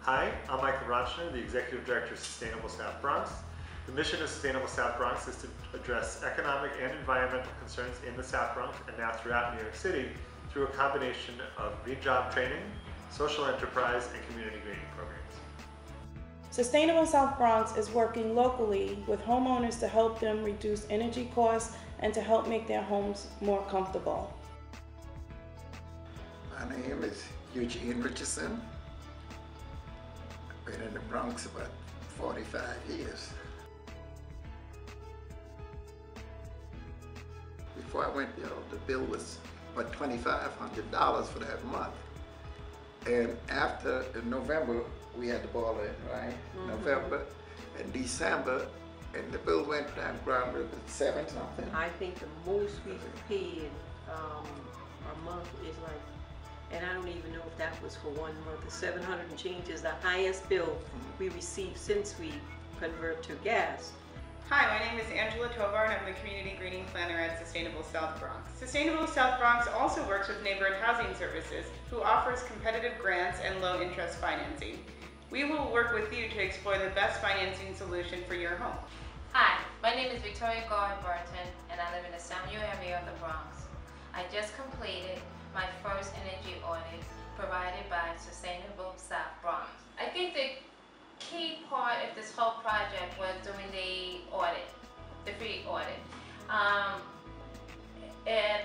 Hi, I'm Michael Ronchner, the Executive Director of Sustainable South Bronx. The mission of Sustainable South Bronx is to address economic and environmental concerns in the South Bronx and now throughout New York City through a combination of green job training, social enterprise, and community greening programs. Sustainable South Bronx is working locally with homeowners to help them reduce energy costs and to help make their homes more comfortable. My name is Eugene Richardson. I've been in the Bronx about 45 years. Before I went, the bill was about $2,500 for that month. And after, in November, we had the boiler in, right? November and December, and the bill went down around $7 something. I think the most we've paid a month is like, and I don't even know if that was for 1 month, the 700 and change is the highest bill we received since we convert to gas. Hi, my name is Angela Tovar and I'm the Community Greening Planner at Sustainable South Bronx. Sustainable South Bronx also works with Neighborhood Housing Services, who offers competitive grants and low-interest financing. We will work with you to explore the best financing solution for your home. Hi, my name is Victoria Barton and I live in the Samuel area of the Bronx. I just completed my first energy audit provided by Sustainable South Bronx. I think the key part of this whole project was doing the audit, the free audit. And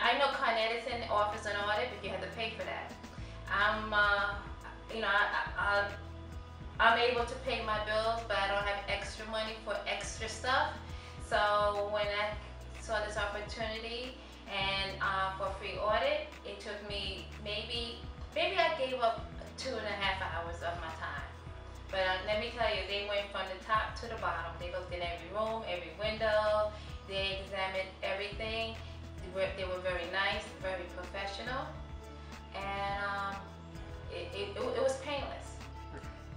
I know Con Edison offers an audit, but you have to pay for that. I'm able to pay my bills, but I don't have extra money for extra stuff. So when I saw this opportunity and for free audit, it took me maybe I gave up 2.5 hours of my time. But let me tell you, they went from the top to the bottom. They looked in every room, every window. They examined everything. They were very nice, very professional, and it was painless.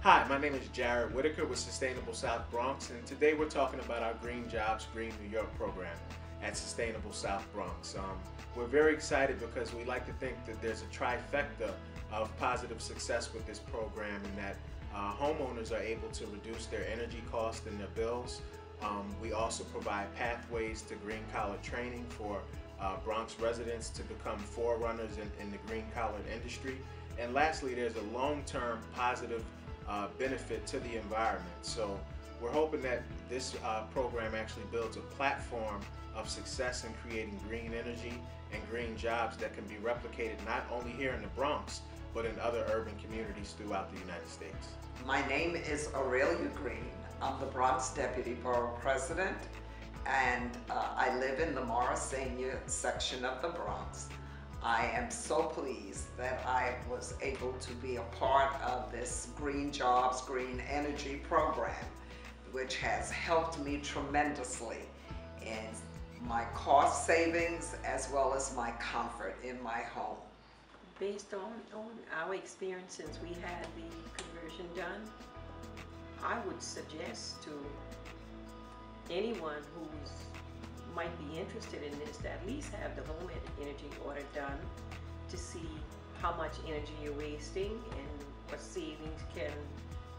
Hi, my name is Jared Whitaker with Sustainable South Bronx, and today we're talking about our Green Jobs, Green New York program at Sustainable South Bronx. We're very excited because we like to think that there's a trifecta of positive success with this program, and that homeowners are able to reduce their energy costs and their bills. We also provide pathways to green collar training for Bronx residents to become forerunners in the green collar industry. And lastly, there's a long-term positive benefit to the environment. So we're hoping that this program actually builds a platform of success in creating green energy and green jobs that can be replicated not only here in the Bronx, but in other urban communities throughout the United States. My name is Aurelia Green. I'm the Bronx Deputy Borough President, and I live in the Morris Senior section of the Bronx. I am so pleased that I was able to be a part of this Green Jobs, Green Energy program, which has helped me tremendously in my cost savings as well as my comfort in my home. Based on our experience since we had the conversion done, I would suggest to anyone who might be interested in this to at least have the home energy audit done to see how much energy you're wasting and what savings can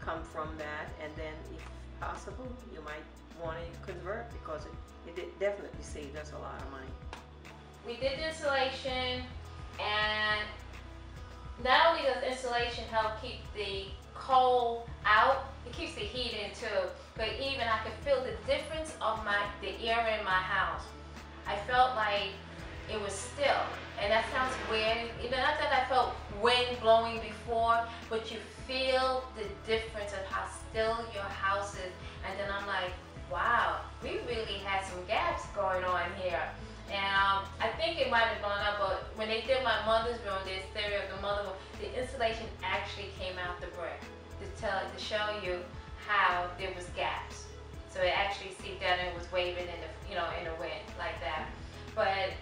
come from that, and then if possible you might want to convert, because it definitely saved us a lot of money. We did the installation, and not only does insulation help keep the cold out, it keeps the heat in too, but even I could feel the difference of the air in my house. I felt like it was still, and that sounds weird. Not that I felt wind blowing before, but you feel the difference of how still your house is. And then I'm like, wow, we really had some gaps going on here. And I think it might have gone up, but when they did my mother's room, the exterior of the mother's room, the insulation actually came out the brick to show you how there was gaps. So it actually seeped down and it was waving in the in the wind like that. But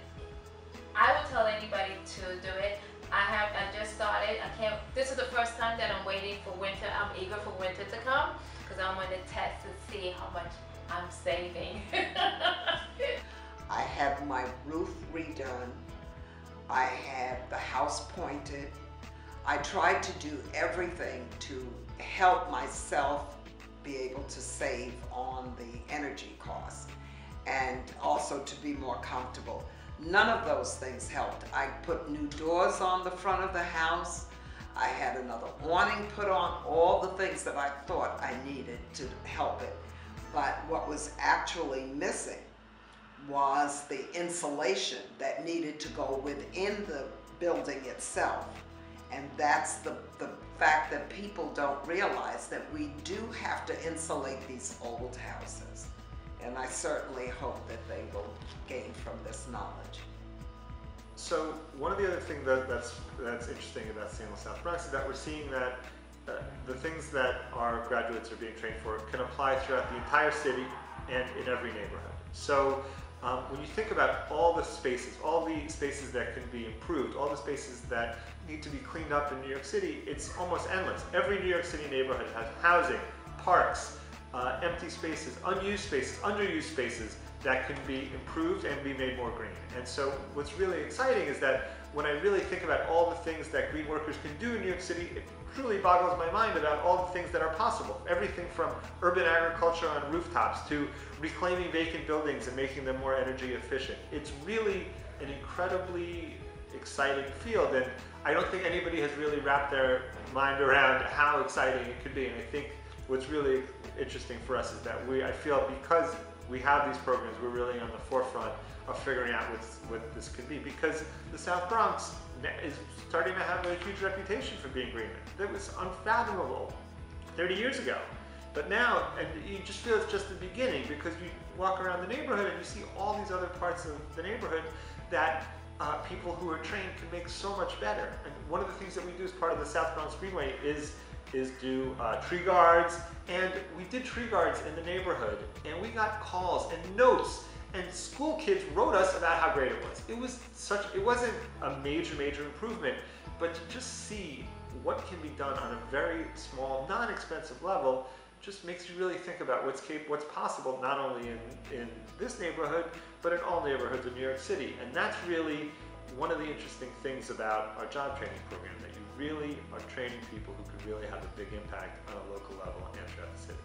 I would tell anybody to do it. I just started. This is the first time that I'm waiting for winter. I'm eager for winter to come because I want to test to see how much I'm saving. I had my roof redone. I had the house pointed. I tried to do everything to help myself be able to save on the energy costs and also to be more comfortable. None of those things helped. I put new doors on the front of the house. I had another awning put on, all the things that I thought I needed to help it. But what was actually missing was the insulation that needed to go within the building itself. And that's the fact that people don't realize, that we do have to insulate these old houses. And I certainly hope that they will gain from this knowledge. So one of the other things that's interesting about Sustainable South Bronx is that we're seeing that the things that our graduates are being trained for can apply throughout the entire city and in every neighborhood. So when you think about all the spaces that can be improved, all the spaces that need to be cleaned up in New York City, it's almost endless. Every New York City neighborhood has housing, parks, empty spaces, unused spaces, underused spaces that can be improved and be made more green. And so what's really exciting is that when I really think about all the things that green workers can do in New York City, it truly boggles my mind about all the things that are possible. Everything from urban agriculture on rooftops to reclaiming vacant buildings and making them more energy efficient. It's really an incredibly exciting field, and I don't think anybody has really wrapped their mind around how exciting it could be. And I think what's really interesting for us is that I feel because we have these programs, we're really on the forefront of figuring out what this could be, because the South Bronx is starting to have a huge reputation for being green. That was unfathomable 30 years ago. But now, and you just feel it's just the beginning, because you walk around the neighborhood and you see all these other parts of the neighborhood that people who are trained can make so much better. And one of the things that we do as part of the South Bronx Greenway is do tree guards, and we did tree guards in the neighborhood, and we got calls and notes, and school kids wrote us about how great it was. It wasn't a major improvement, but to just see what can be done on a very small, non-expensive level just makes you really think about what's possible, not only in this neighborhood, but in all neighborhoods in New York City. And that's really one of the interesting things about our job training program, that you really are training people who can really have a big impact on a local level and throughout the city.